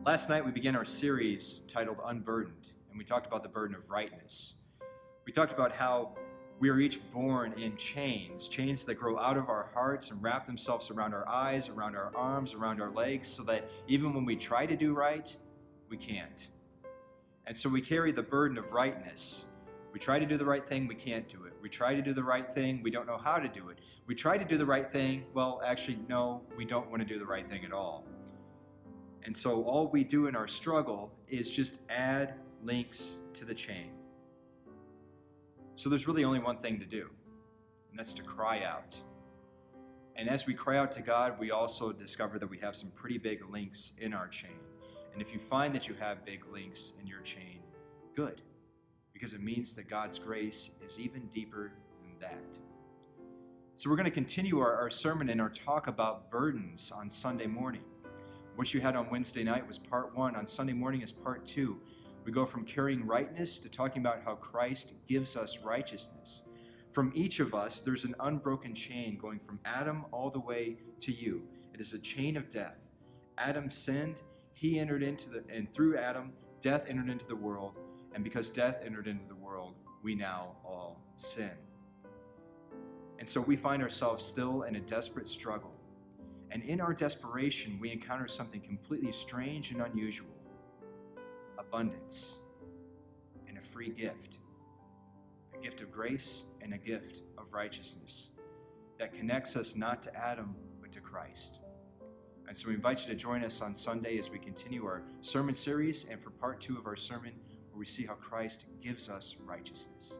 Last night we began our series titled Unburdened, and we talked about the burden of rightness. We talked about how we are each born in chains that grow out of our hearts and wrap themselves around our eyes, around our arms, around our legs, so that even when we try to do right, we can't. And so we carry the burden of rightness. We try to do the right thing, we can't do it. We try to do the right thing, we don't know how to do it. We try to do the right thing, well, actually, no, we don't want to do the right thing at all. And so all we do in our struggle is just add links to the chain. So there's really only one thing to do, and that's to cry out. And as we cry out to God, we also discover that we have some pretty big links in our chain. And if you find that you have big links in your chain, good, because it means that God's grace is even deeper than that. So we're going to continue our sermon and our talk about burdens on Sunday morning. What you had on Wednesday night was part 1. On Sunday morning is part 2. We go from carrying rightness to talking about how Christ gives us righteousness. From each of us, there's an unbroken chain going from Adam all the way to you. It is a chain of death. Adam sinned, and through Adam, death entered into the world. And because death entered into the world, we now all sin. And so we find ourselves still in a desperate struggle. And in our desperation, we encounter something completely strange and unusual: abundance and a free gift. A gift of grace and a gift of righteousness that connects us not to Adam, but to Christ. And so we invite you to join us on Sunday as we continue our sermon series and for part 2 of our sermon, where we see how Christ gives us righteousness.